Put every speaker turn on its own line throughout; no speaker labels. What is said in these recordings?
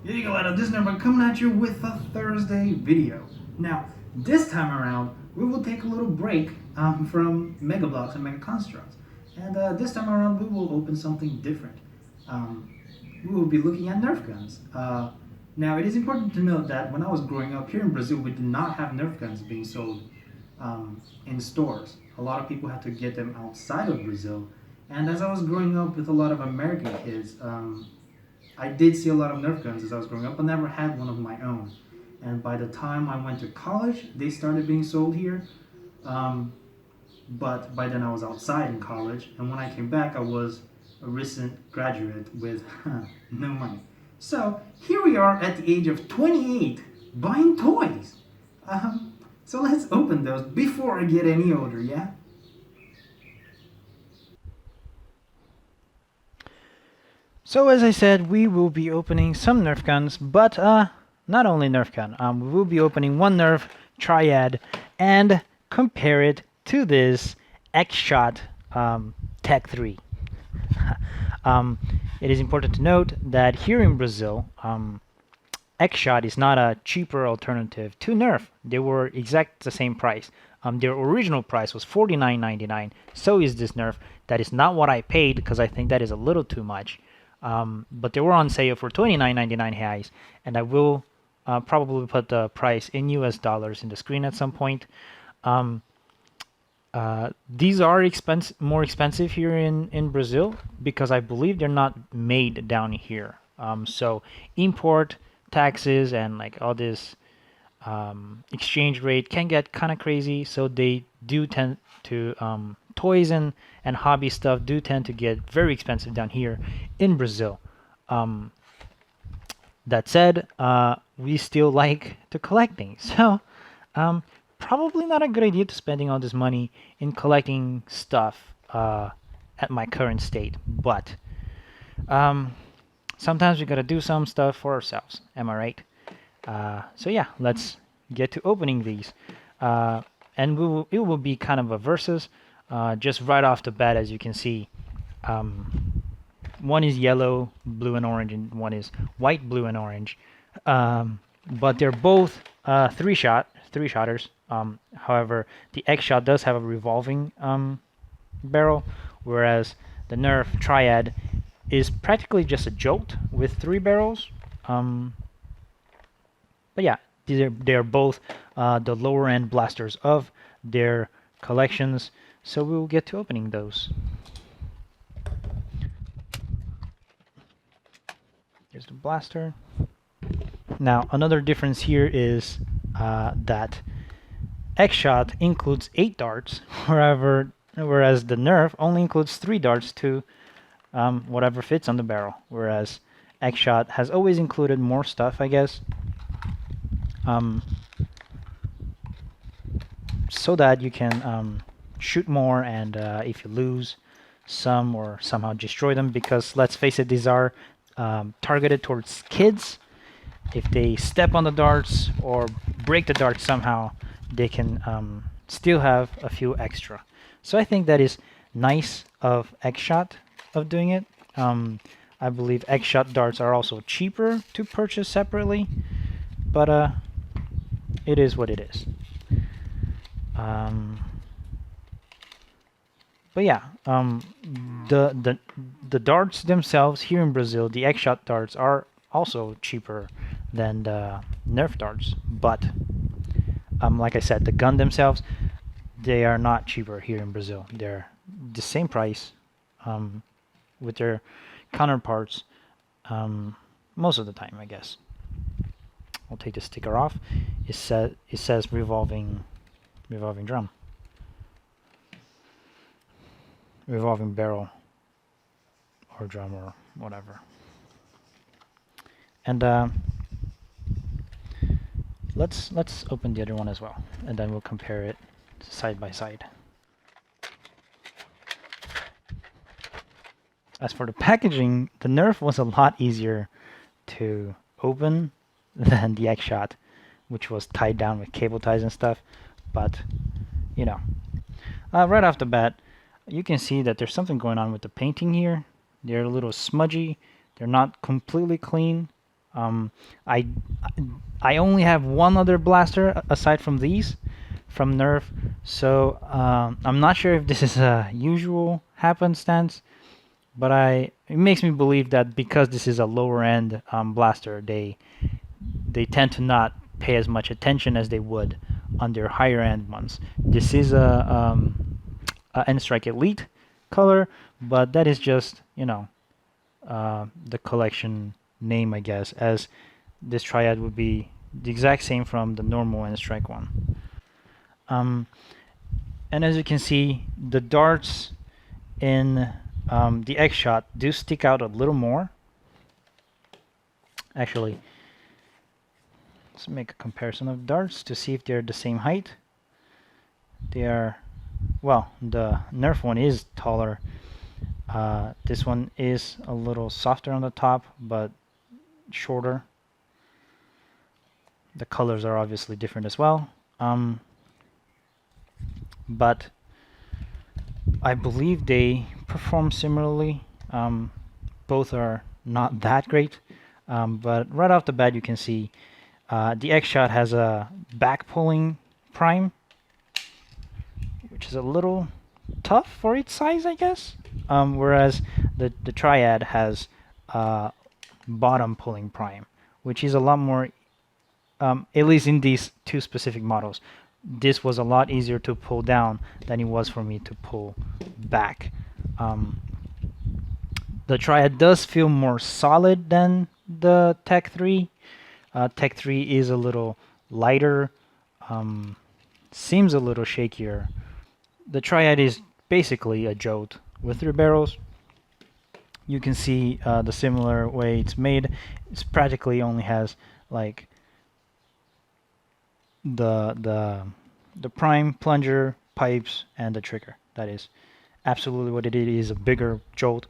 Here you go, Adam. This number coming at you with a Thursday video. Now, this time around, we will take a little break from Mega Blocks and Mega Constructs. And this time around, we will open something different. We will be looking at Nerf guns. Now, it is important to note that when I was growing up here in Brazil, we did not have Nerf guns being sold in stores. A lot of people had to get them outside of Brazil. And as I was growing up with a lot of American kids, I did see a lot of Nerf guns as I was growing up, but never had one of my own. And by the time I went to college, they started being sold here. But by then I was outside in college, and when I came back, I was a recent graduate with no money. So here we are at the age of 28, buying toys. So let's open those before I get any older, yeah? So as I said, we will be opening some Nerf guns, but not only Nerf gun. We will be opening one Nerf Triad and compare it to this X-Shot Tk3. It is important to note that here in Brazil, X-Shot is not a cheaper alternative to Nerf. They were exact the same price. Their original price was $49.99. So is this Nerf. That is not what I paid because I think that is a little too much. But they were on sale for $29.99 reais, and I will probably put the price in US dollars in the screen at some point. These are more expensive here in Brazil because I believe they're not made down here. So import taxes and like all this exchange rate can get kind of crazy. So they do tend to toys and hobby stuff do tend to get very expensive down here in Brazil. That said, we still like to collect things. So probably not a good idea to spending all this money in collecting stuff at my current state, but sometimes we gotta do some stuff for ourselves. Am I right? So yeah, let's get to opening these, and it will be kind of a versus. Just right off the bat, as you can see, one is yellow, blue, and orange, and one is white, blue, and orange. But they're both three shotters. However, the X-Shot does have a revolving barrel, whereas the Nerf Triad is practically just a jolt with 3 barrels. But yeah, they're both the lower end blasters of their collections. So we will get to opening those. Here's the blaster. Now, another difference here is that X-Shot includes 8 darts, whereas the Nerf only includes 3 darts to whatever fits on the barrel, whereas X-Shot has always included more stuff, I guess, so that you can shoot more, and if you lose some or somehow destroy them, because let's face it, these are targeted towards kids. If they step on the darts or break the darts somehow, they can still have a few extra. So I think that is nice of X-Shot of doing it. I believe X-Shot darts are also cheaper to purchase separately, but it is what it is. But yeah, the darts themselves here in Brazil, the X-Shot darts are also cheaper than the Nerf darts. But like I said, the gun themselves, they are not cheaper here in Brazil. They're the same price with their counterparts most of the time, I guess. I'll take the sticker off. It says revolving drum. Revolving barrel or drum or whatever. And let's open the other one as well, and then we'll compare it side by side. As for the packaging, the Nerf was a lot easier to open than the X-Shot, which was tied down with cable ties and stuff. But you know, right off the bat, you can see that there's something going on with the painting here. They're a little smudgy. They're not completely clean.
Um, I I only have one other blaster aside from these from Nerf, so I'm not sure if this is a usual happenstance, but it makes me believe that because this is a lower end blaster, they tend to not pay as much attention as they would on their higher end ones. This is a N-Strike Elite color, but that is just, you know, the collection name, I guess, as this Triad would be the exact same from the normal N-Strike one. Um, and as you can see, the darts in the X-Shot do stick out a little more. Actually, let's make a comparison of darts to see if they're the same height. They are, well, the Nerf one is taller. This one is a little softer on the top, but shorter. The colors are obviously different as well. But I believe they perform similarly. Both are not that great, but right off the bat you can see the X-Shot has a back pulling prime, which is a little tough for its size, I guess. Whereas the Triad has bottom pulling prime, which is a lot more, at least in these two specific models. This was a lot easier to pull down than it was for me to pull back. The Triad does feel more solid than the Tk3. Tk3 is a little lighter, seems a little shakier. The Triad is basically a jolt with 3 barrels. You can see the similar way it's made. It's practically only has like the prime, plunger, pipes, and the trigger. That is absolutely what it is. A bigger jolt.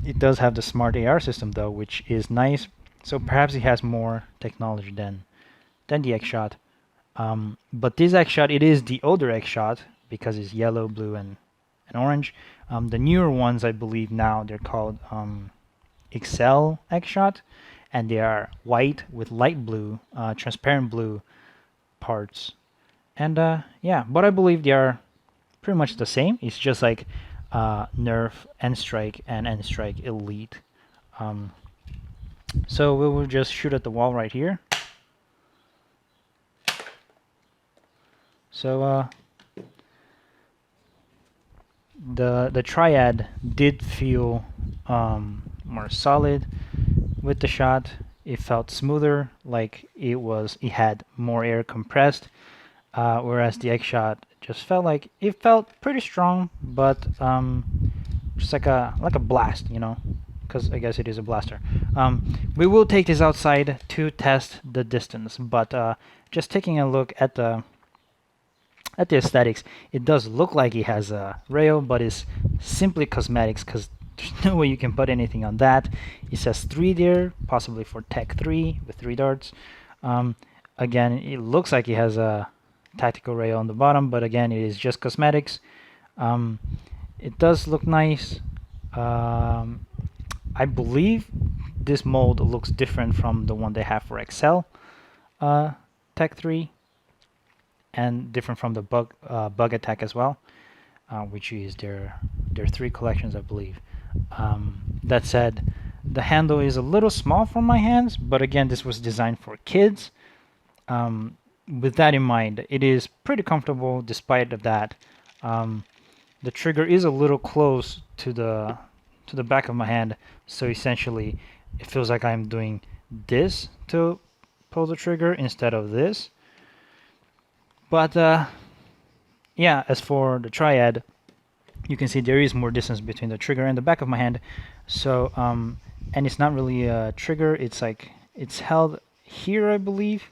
It does have the smart AR system though, which is nice. So perhaps it has more technology than the X-Shot. But this X-Shot, it is the older X-Shot because it's yellow, blue, and orange. The newer ones, I believe now, they're called XL X-Shot, and they are white with light blue, transparent blue parts. And yeah, but I believe they are pretty much the same. It's just like Nerf N-Strike and N-Strike Elite. So we will just shoot at the wall right here. So the Triad did feel more solid with the shot. It felt smoother, like it had more air compressed, whereas the X-Shot just felt pretty strong, but just like a blast, you know, because I guess it is a blaster. We will take this outside to test the distance, but just taking a look at the aesthetics, it does look like it has a rail, but it's simply cosmetics because there's no way you can put anything on that. It says 3 there, possibly for Tk3 with 3 darts. Again, it looks like it has a tactical rail on the bottom, but again, it is just cosmetics. It does look nice. I believe this mold looks different from the one they have for XL Tk3, and different from the bug attack as well, which is their 3 collections, I believe. That said, the handle is a little small for my hands, but again, this was designed for kids. With that in mind, it is pretty comfortable despite of that. The trigger is a little close to the back of my hand, so essentially it feels like I'm doing this to pull the trigger instead of this. But yeah, as for the Triad, you can see there is more distance between the trigger and the back of my hand. So and it's not really a trigger, it's like it's held here, I believe,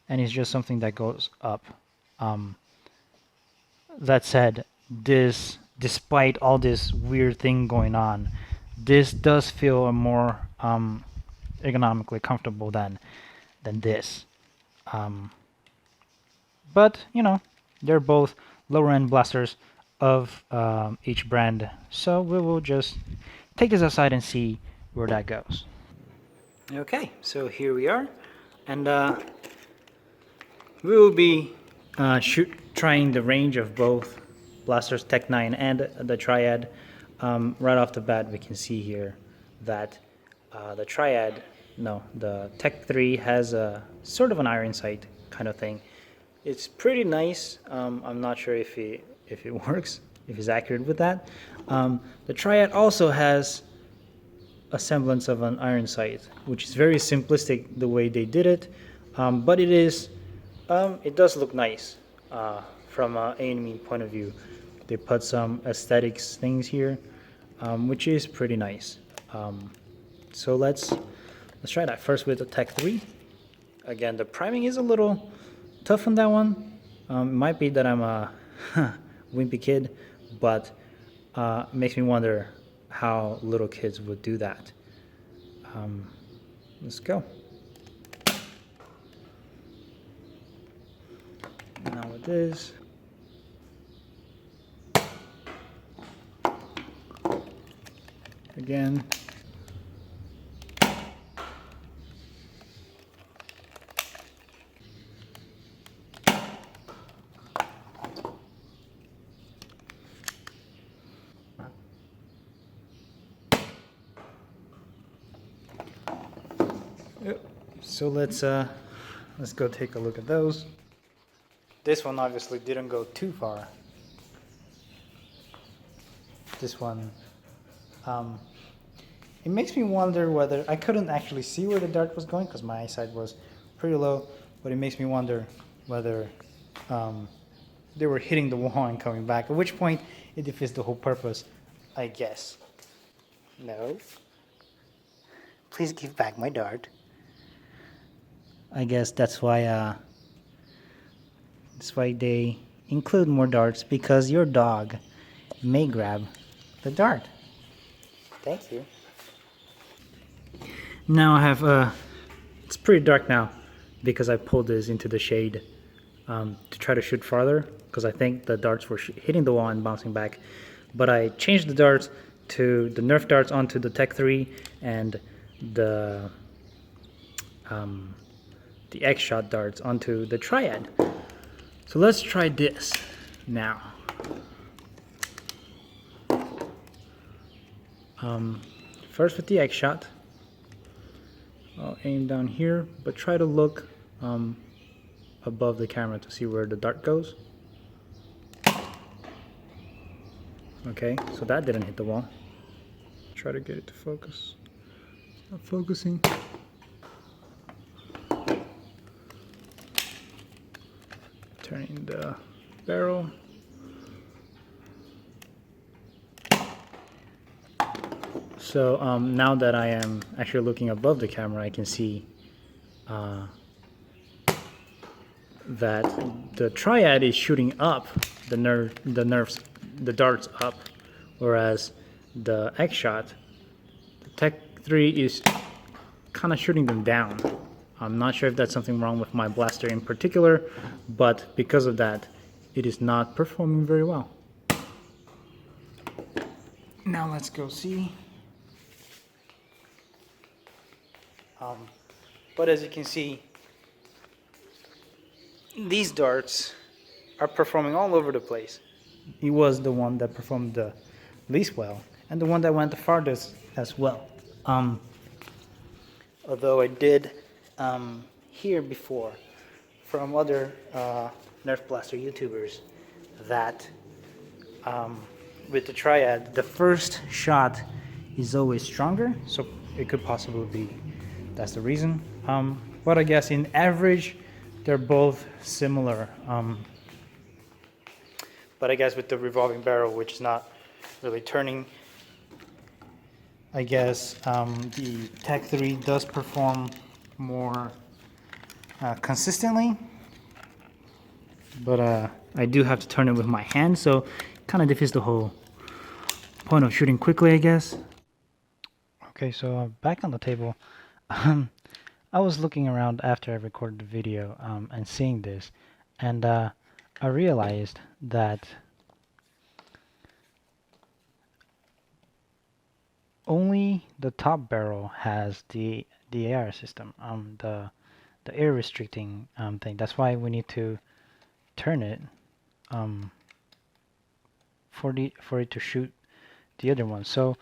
and it's just something that goes up. That said, this, despite all this weird thing going on, this does feel more ergonomically comfortable than this. But you know, they're both lower end blasters of each brand, so we will just take this aside and see where that goes. Okay, so here we are, and we will be trying the range of both Blaster's Tech 9 and the Triad. Right off the bat, we can see here that the Tech 3 has a sort of an iron sight kind of thing. It's pretty nice. I'm not sure if it works, if it's accurate with that. The Triad also has a semblance of an iron sight, which is very simplistic the way they did it, but it does look nice from an A&M point of view. They put some aesthetics things here, which is pretty nice. So let's try that first with the Tech 3. Again, the priming is a little tough on that one. It might be that I'm a wimpy kid, but it makes me wonder how little kids would do that. Let's go. Now with this. Again. So let's go take a look at those. This one obviously didn't go too far. This one, it makes me wonder whether I couldn't actually see where the dart was going because my eyesight was pretty low, but it makes me wonder whether they were hitting the wall and coming back, at which point it defeats the whole purpose, I guess. No. Please give back my dart. I guess that's why they include more darts, because your dog may grab the dart. Thank you. Now I have it's pretty dark now because I pulled this into the shade to try to shoot farther, because I think the darts were hitting the wall and bouncing back. But I changed the darts to the Nerf darts onto the Tech 3 and the X-Shot darts onto the Triad. So let's try this now. First with the X-Shot, I'll aim down here, but try to look above the camera to see where the dart goes. Okay, so that didn't hit the wall. Try to get it to focus. Not focusing. Turning the barrel. So now that I am actually looking above the camera, I can see that the Triad is shooting up the darts up, whereas the X-Shot, the Tech 3 is kind of shooting them down. I'm not sure if that's something wrong with my blaster in particular, but because of that, it is not performing very well. Now let's go see. But as you can see, these darts are performing all over the place. It was the one that performed the least well, and the one that went the farthest as well. Although I did hear before from other Nerf Blaster YouTubers that with the Triad, the first shot is always stronger, so it could possibly be that's the reason. But I guess in average, they're both similar. But I guess with the revolving barrel, which is not really turning, I guess the Tech 3 does perform more consistently. But I do have to turn it with my hand, so kind of defeats the whole point of shooting quickly, I guess. Okay, so back on the table. I was looking around after I recorded the video and seeing this, and I realized that only the top barrel has the the AR system, the air restricting thing. That's why we need to turn it for it to shoot the other one. So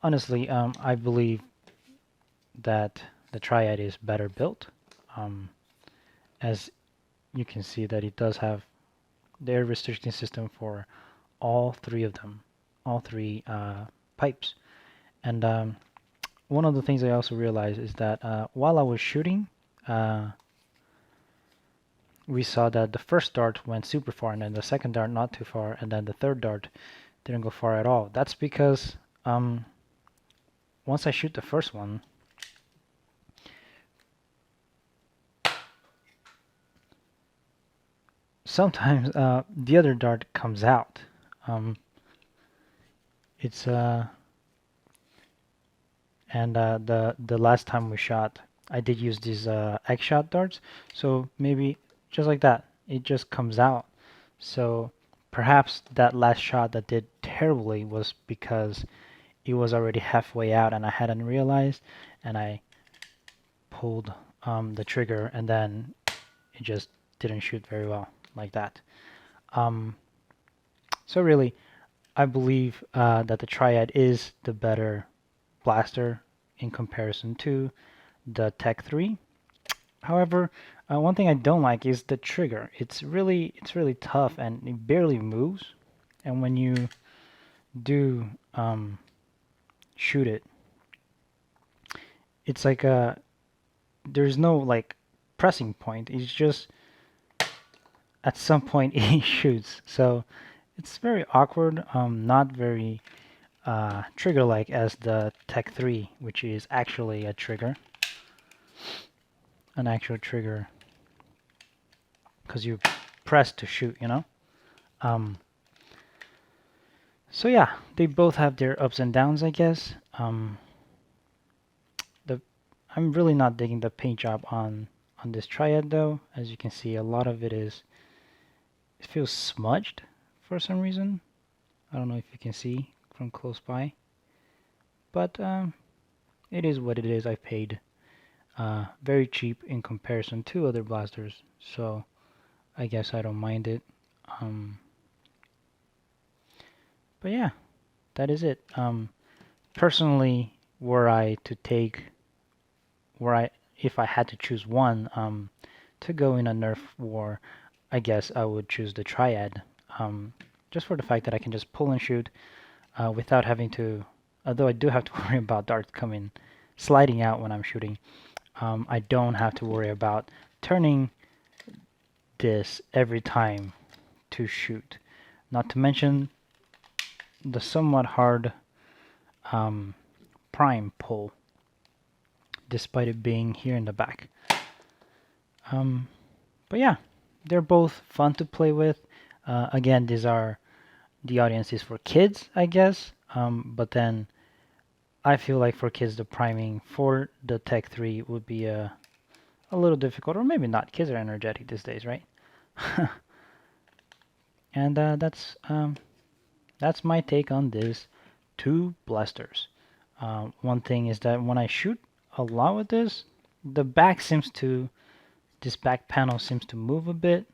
honestly, I believe that the Triad is better built. As you can see that it does have the air restricting system for all three of them, all three pipes. And one of the things I also realized is that while I was shooting, we saw that the first dart went super far, and then the second dart not too far, and then the third dart didn't go far at all. That's because once I shoot the first one, sometimes the other dart comes out. It's and the last time we shot, I did use these X-Shot darts, so maybe just like that, it just comes out. So perhaps that last shot that did terribly was because it was already halfway out and I hadn't realized, and I pulled the trigger and then it just didn't shoot very well like that. So really, I believe that the Triad is the better blaster in comparison to the Tk3. However, one thing I don't like is the trigger. It's really tough and it barely moves. And when you do shoot it, it's like there's no like pressing point. It's just at some point it shoots. So it's very awkward. Not very trigger-like as the Tk3, which is actually a trigger, an actual trigger, because you press to shoot, you know. So yeah, they both have their ups and downs, I guess. I'm really not digging the paint job on this Triad though. As you can see, a lot of it feels smudged for some reason. I don't know if you can see from close by, but it is what it is. I paid very cheap in comparison to other blasters, so I guess I don't mind it. But yeah, that is it. Personally, if I had to choose one to go in a Nerf war, I guess I would choose the Triad. Just for the fact that I can just pull and shoot without having to, although I do have to worry about darts sliding out when I'm shooting. I don't have to worry about turning this every time to shoot. Not to mention the somewhat hard prime pull, despite it being here in the back. But yeah, they're both fun to play with. Again, the audience is for kids, I guess. But then I feel like for kids, the priming for the Tk3 would be a little difficult, or maybe not. Kids are energetic these days, right? And that's my take on these two blasters. One thing is that when I shoot a lot with this, this back panel seems to move a bit.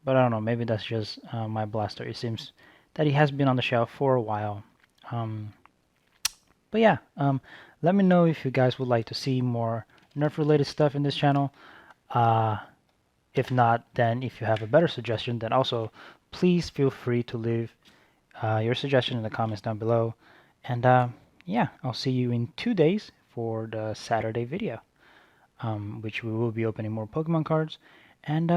But I don't know, maybe that's just my blaster. It seems that he has been on the shelf for a while. But yeah, let me know if you guys would like to see more Nerf related stuff in this channel. If not, then if you have a better suggestion, then also please feel free to leave your suggestion in the comments down below. And yeah, I'll see you in 2 days for the Saturday video, which we will be opening more Pokemon cards. And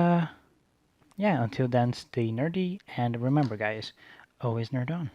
yeah, until then, stay nerdy, and remember guys, always nerd on.